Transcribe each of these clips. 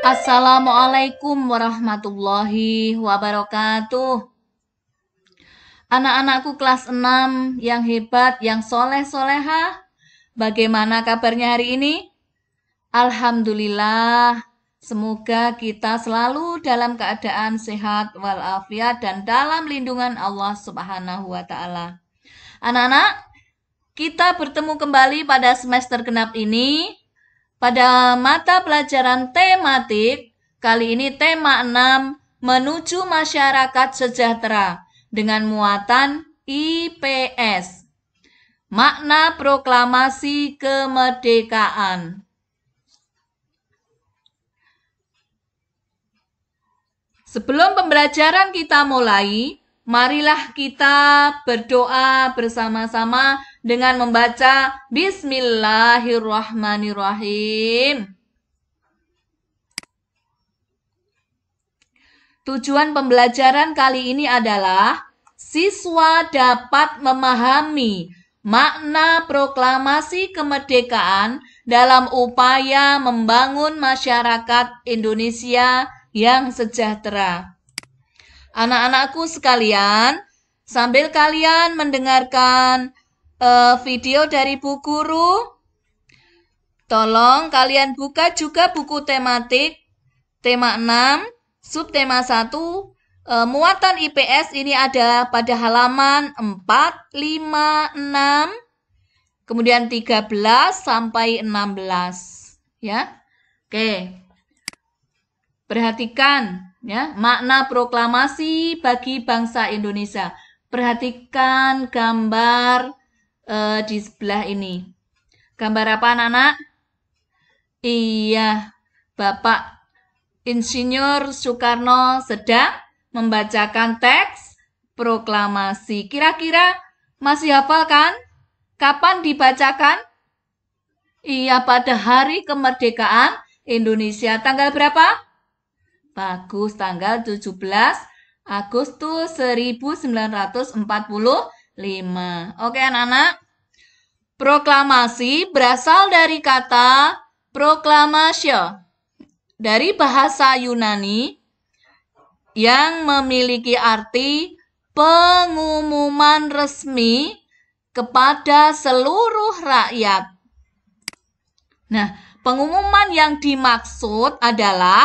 Assalamualaikum warahmatullahi wabarakatuh. Anak-anakku kelas 6 yang hebat, yang soleh-solehah. Bagaimana kabarnya hari ini? Alhamdulillah. Semoga kita selalu dalam keadaan sehat walafiat dan dalam lindungan Allah Subhanahu wa taala. Anak-anak, kita bertemu kembali pada semester genap ini. Pada mata pelajaran tematik, kali ini tema 6, menuju masyarakat sejahtera dengan muatan IPS. Makna proklamasi kemerdekaan. Sebelum pembelajaran kita mulai, marilah kita berdoa bersama-sama dengan membaca Bismillahirrahmanirrahim. Tujuan pembelajaran kali ini adalah siswa dapat memahami makna proklamasi kemerdekaan dalam upaya membangun masyarakat Indonesia yang sejahtera. Anak-anakku sekalian, sambil kalian mendengarkan video dari Bu Guru, tolong kalian buka juga buku tematik, tema 6, subtema 1, muatan IPS ini ada pada halaman 4, 5, 6, kemudian 13 sampai 16. Ya. Oke. Perhatikan ya, makna proklamasi bagi bangsa Indonesia. Perhatikan gambar di sebelah ini. Gambar apa anak-anak? Iya, Bapak Insinyur Soekarno sedang membacakan teks proklamasi. Kira-kira masih hafal kan? Kapan dibacakan? Iya, pada hari kemerdekaan Indonesia. Tanggal berapa? Bagus, tanggal 17 Agustus 1945. Oke anak-anak. Proklamasi berasal dari kata proklamasio, dari bahasa Yunani yang memiliki arti pengumuman resmi kepada seluruh rakyat. Nah, pengumuman yang dimaksud adalah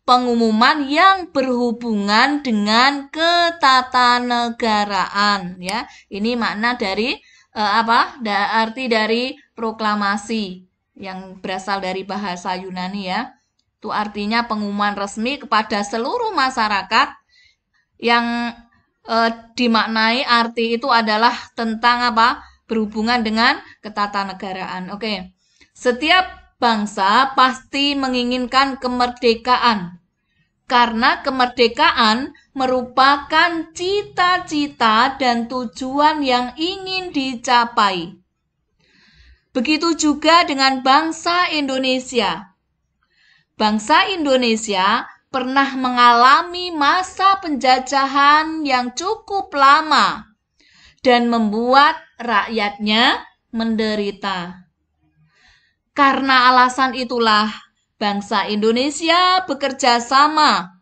pengumuman yang berhubungan dengan ketatanegaraan, ya. Ini makna dari arti dari proklamasi yang berasal dari bahasa Yunani, ya. Itu artinya pengumuman resmi kepada seluruh masyarakat yang dimaknai arti itu adalah tentang berhubungan dengan ketatanegaraan. Oke. Setiap bangsa pasti menginginkan kemerdekaan, karena kemerdekaan merupakan cita-cita dan tujuan yang ingin dicapai. Begitu juga dengan bangsa Indonesia. Bangsa Indonesia pernah mengalami masa penjajahan yang cukup lama dan membuat rakyatnya menderita. Karena alasan itulah, bangsa Indonesia bekerja sama,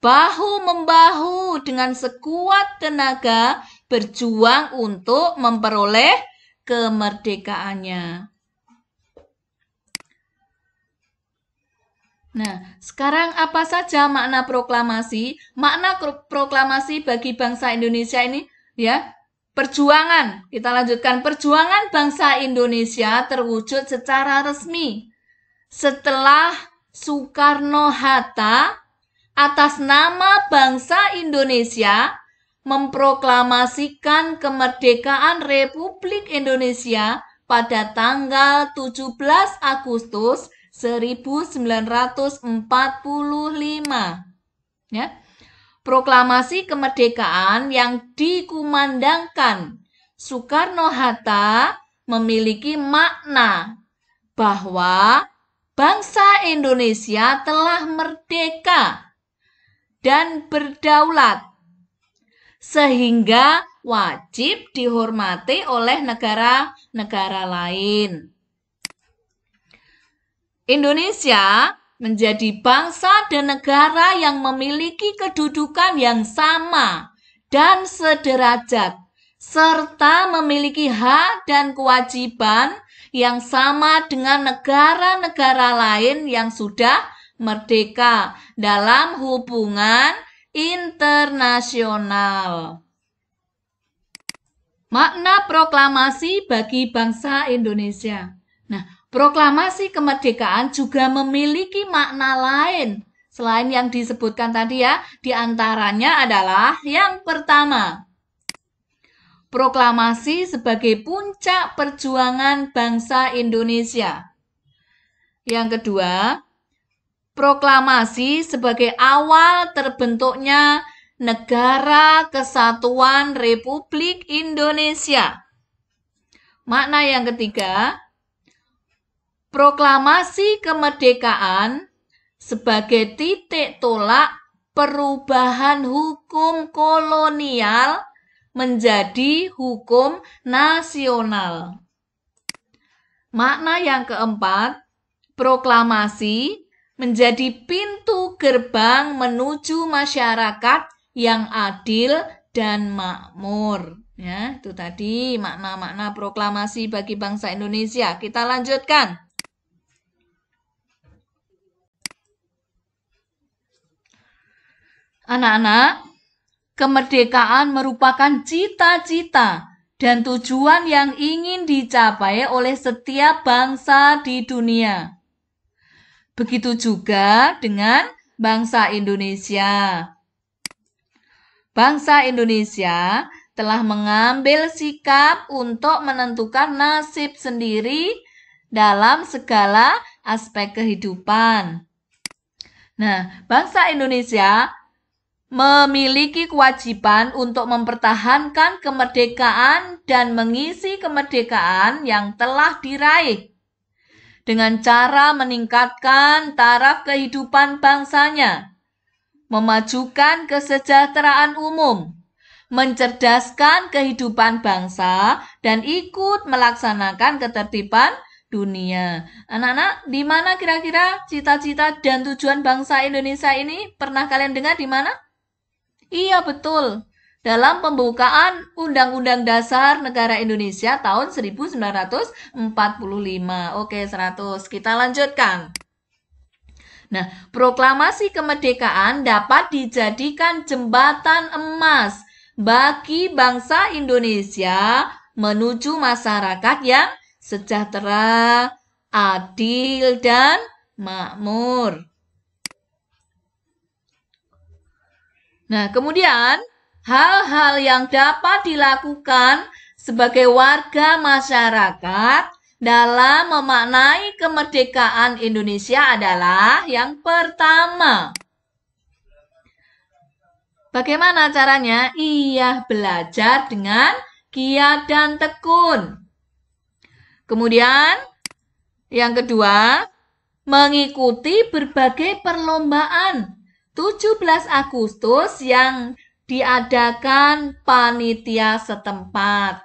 bahu-membahu dengan sekuat tenaga berjuang untuk memperoleh kemerdekaannya. Nah, sekarang apa saja makna proklamasi? Makna proklamasi bagi bangsa Indonesia ini, ya, perjuangan. Kita lanjutkan. Perjuangan bangsa Indonesia terwujud secara resmi setelah Soekarno-Hatta atas nama bangsa Indonesia memproklamasikan kemerdekaan Republik Indonesia pada tanggal 17 Agustus 1945. Ya. Proklamasi kemerdekaan yang dikumandangkan Soekarno-Hatta memiliki makna bahwa bangsa Indonesia telah merdeka dan berdaulat, sehingga wajib dihormati oleh negara-negara lain. Indonesia menjadi bangsa dan negara yang memiliki kedudukan yang sama dan sederajat, serta memiliki hak dan kewajiban yang sama dengan negara-negara lain yang sudah merdeka dalam hubungan internasional. Makna proklamasi bagi bangsa Indonesia. Nah, proklamasi kemerdekaan juga memiliki makna lain selain yang disebutkan tadi ya. Di antaranya adalah yang pertama, proklamasi sebagai puncak perjuangan bangsa Indonesia. Yang kedua, proklamasi sebagai awal terbentuknya Negara Kesatuan Republik Indonesia. Makna yang ketiga, proklamasi kemerdekaan sebagai titik tolak perubahan hukum kolonial menjadi hukum nasional. Makna yang keempat, proklamasi menjadi pintu gerbang menuju masyarakat yang adil dan makmur. Ya, itu tadi makna-makna proklamasi bagi bangsa Indonesia. Kita lanjutkan. Anak-anak, kemerdekaan merupakan cita-cita dan tujuan yang ingin dicapai oleh setiap bangsa di dunia. Begitu juga dengan bangsa Indonesia. Bangsa Indonesia telah mengambil sikap untuk menentukan nasib sendiri dalam segala aspek kehidupan. Nah, bangsa Indonesia memiliki kewajiban untuk mempertahankan kemerdekaan dan mengisi kemerdekaan yang telah diraih dengan cara meningkatkan taraf kehidupan bangsanya, memajukan kesejahteraan umum, mencerdaskan kehidupan bangsa, dan ikut melaksanakan ketertiban dunia. Anak-anak, di mana kira-kira cita-cita dan tujuan bangsa Indonesia ini? Pernah kalian dengar di mana? Iya, betul. Dalam pembukaan Undang-Undang Dasar Negara Indonesia tahun 1945. Oke, 100. Kita lanjutkan. Nah, proklamasi kemerdekaan dapat dijadikan jembatan emas bagi bangsa Indonesia menuju masyarakat yang sejahtera, adil, dan makmur. Nah, kemudian hal-hal yang dapat dilakukan sebagai warga masyarakat dalam memaknai kemerdekaan Indonesia adalah yang pertama. Bagaimana caranya? Iya, belajar dengan giat dan tekun. Kemudian, yang kedua, mengikuti berbagai perlombaan 17 Agustus yang diadakan panitia setempat.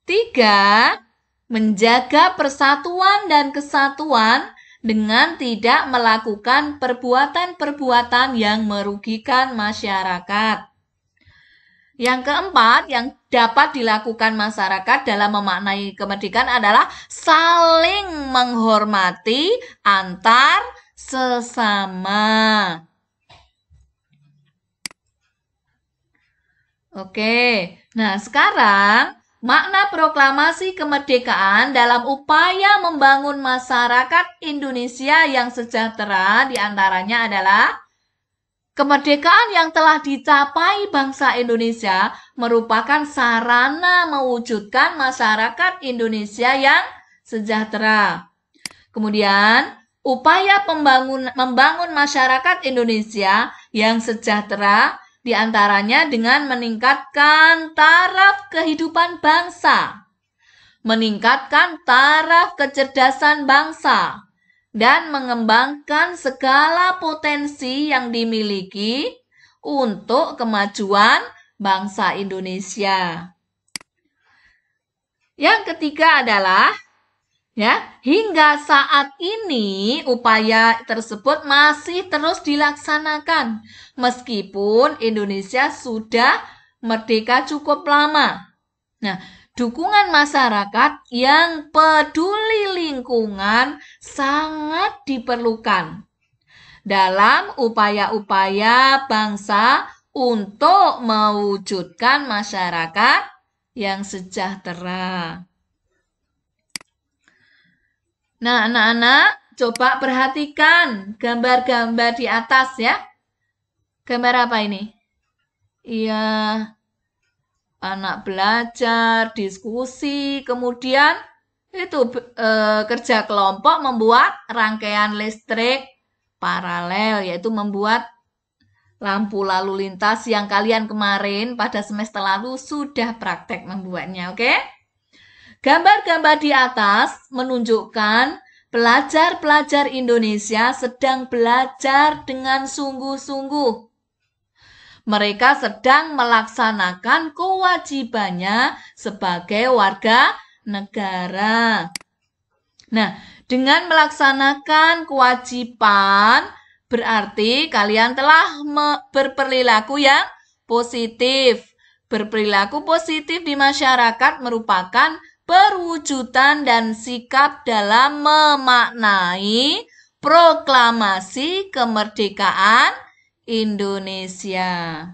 3. Menjaga persatuan dan kesatuan dengan tidak melakukan perbuatan-perbuatan yang merugikan masyarakat. Yang keempat, yang dapat dilakukan masyarakat dalam memaknai kemerdekaan adalah saling menghormati antar sesama. Oke, nah sekarang makna proklamasi kemerdekaan dalam upaya membangun masyarakat Indonesia yang sejahtera diantaranya adalah kemerdekaan yang telah dicapai bangsa Indonesia merupakan sarana mewujudkan masyarakat Indonesia yang sejahtera. Kemudian, upaya membangun masyarakat Indonesia yang sejahtera diantaranya dengan meningkatkan taraf kehidupan bangsa, meningkatkan taraf kecerdasan bangsa, dan mengembangkan segala potensi yang dimiliki untuk kemajuan bangsa Indonesia. Yang ketiga adalah Ya, hingga saat ini upaya tersebut masih terus dilaksanakan meskipun Indonesia sudah merdeka cukup lama. Nah, dukungan masyarakat yang peduli lingkungan sangat diperlukan dalam upaya-upaya bangsa untuk mewujudkan masyarakat yang sejahtera. Nah, anak-anak, coba perhatikan gambar-gambar di atas ya. Gambar apa ini? Iya, anak belajar, diskusi, kemudian itu kerja kelompok membuat rangkaian listrik paralel, yaitu membuat lampu lalu lintas yang kalian kemarin pada semester lalu sudah praktek membuatnya, oke? Gambar-gambar di atas menunjukkan pelajar-pelajar Indonesia sedang belajar dengan sungguh-sungguh. Mereka sedang melaksanakan kewajibannya sebagai warga negara. Nah, dengan melaksanakan kewajiban, berarti kalian telah berperilaku yang positif. Berperilaku positif di masyarakat merupakan perwujudan dan sikap dalam memaknai proklamasi kemerdekaan Indonesia.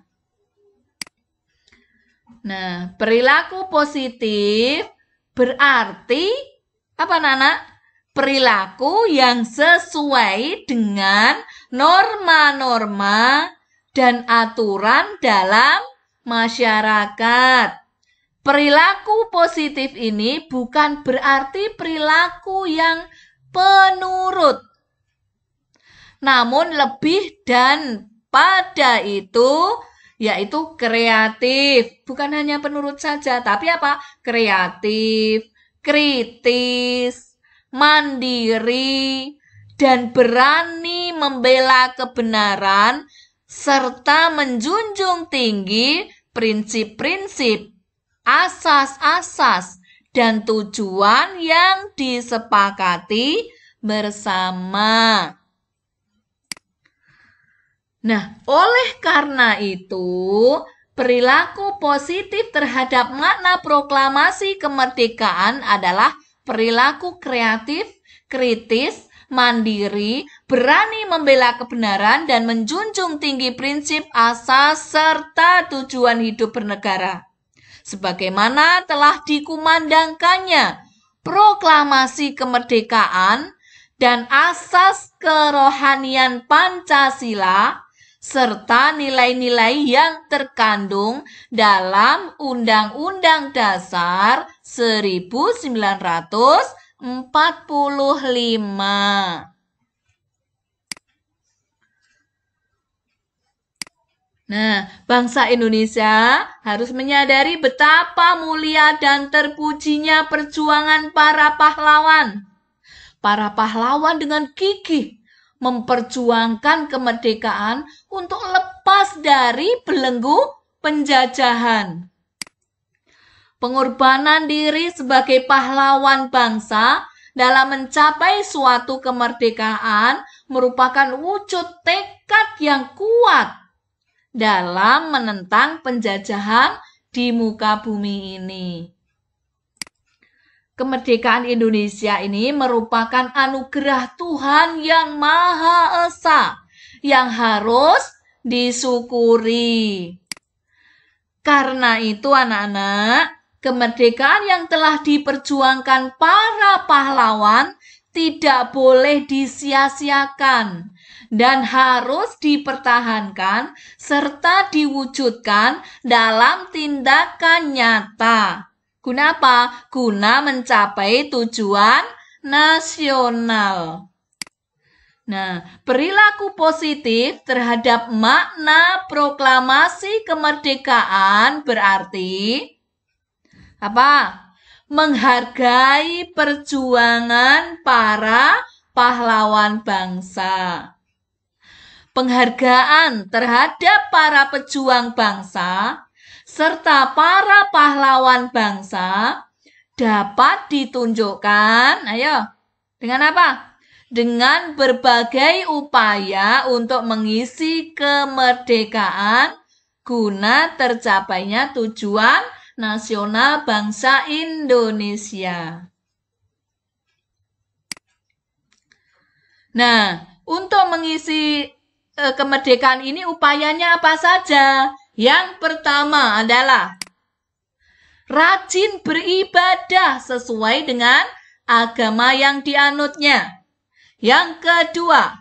Nah, perilaku positif berarti apa, Nana? Perilaku yang sesuai dengan norma-norma dan aturan dalam masyarakat. Perilaku positif ini bukan berarti perilaku yang penurut, namun lebih dan pada itu, yaitu kreatif. Bukan hanya penurut saja, tapi apa? Kreatif, kritis, mandiri, dan berani membela kebenaran, serta menjunjung tinggi prinsip-prinsip, asas-asas, dan tujuan yang disepakati bersama. Nah, oleh karena itu, perilaku positif terhadap makna proklamasi kemerdekaan adalah perilaku kreatif, kritis, mandiri, berani membela kebenaran, dan menjunjung tinggi prinsip, asas, serta tujuan hidup bernegara. Sebagaimana telah dikumandangkannya proklamasi kemerdekaan dan asas kerohanian Pancasila, serta nilai-nilai yang terkandung dalam Undang-Undang Dasar 1945. Nah, bangsa Indonesia harus menyadari betapa mulia dan terpujinya perjuangan para pahlawan. Para pahlawan dengan gigih memperjuangkan kemerdekaan untuk lepas dari belenggu penjajahan. Pengorbanan diri sebagai pahlawan bangsa dalam mencapai suatu kemerdekaan merupakan wujud tekad yang kuat dalam menentang penjajahan di muka bumi ini. Kemerdekaan Indonesia ini merupakan anugerah Tuhan yang Maha Esa yang harus disyukuri. Karena itu anak-anak, kemerdekaan yang telah diperjuangkan para pahlawan tidak boleh disia-siakan dan harus dipertahankan serta diwujudkan dalam tindakan nyata. Guna apa? Guna mencapai tujuan nasional. Nah, perilaku positif terhadap makna proklamasi kemerdekaan berarti apa? Menghargai perjuangan para pahlawan bangsa. Penghargaan terhadap para pejuang bangsa serta para pahlawan bangsa dapat ditunjukkan, ayo, dengan apa? Dengan berbagai upaya untuk mengisi kemerdekaan guna tercapainya tujuan nasional bangsa Indonesia. Nah, untuk mengisi kemerdekaan ini upayanya apa saja? Yang pertama adalah rajin beribadah sesuai dengan agama yang dianutnya. Yang kedua,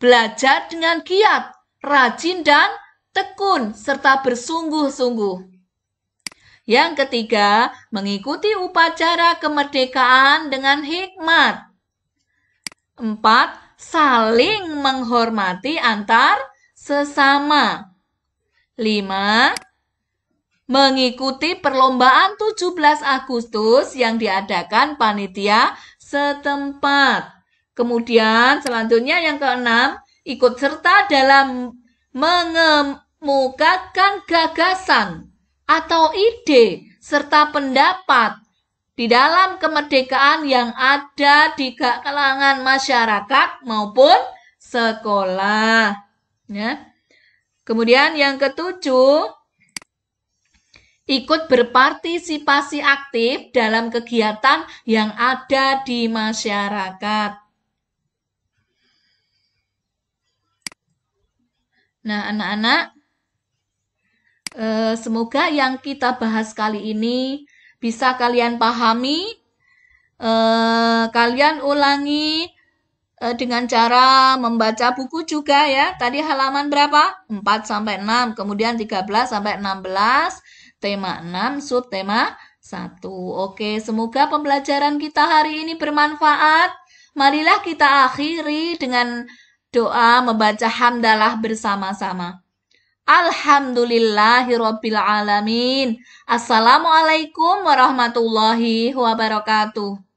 belajar dengan giat, rajin dan tekun, serta bersungguh-sungguh. Yang ketiga, mengikuti upacara kemerdekaan dengan hikmat. 4. Saling menghormati antar sesama. 5. Mengikuti perlombaan 17 Agustus yang diadakan panitia setempat. Kemudian selanjutnya yang keenam, ikut serta dalam mengemukakan gagasan atau ide serta pendapat di dalam kemerdekaan yang ada di kalangan masyarakat maupun sekolah. Ya. Kemudian yang ketujuh, ikut berpartisipasi aktif dalam kegiatan yang ada di masyarakat. Nah, anak-anak, semoga yang kita bahas kali ini bisa kalian pahami, kalian ulangi dengan cara membaca buku juga ya. Tadi halaman berapa? 4-6, kemudian 13-16, tema 6, subtema 1. Oke, semoga pembelajaran kita hari ini bermanfaat. Marilah kita akhiri dengan doa membaca hamdalah bersama-sama. Alhamdulillahirabbil alamin. Assalamualaikum warahmatullahi wabarakatuh.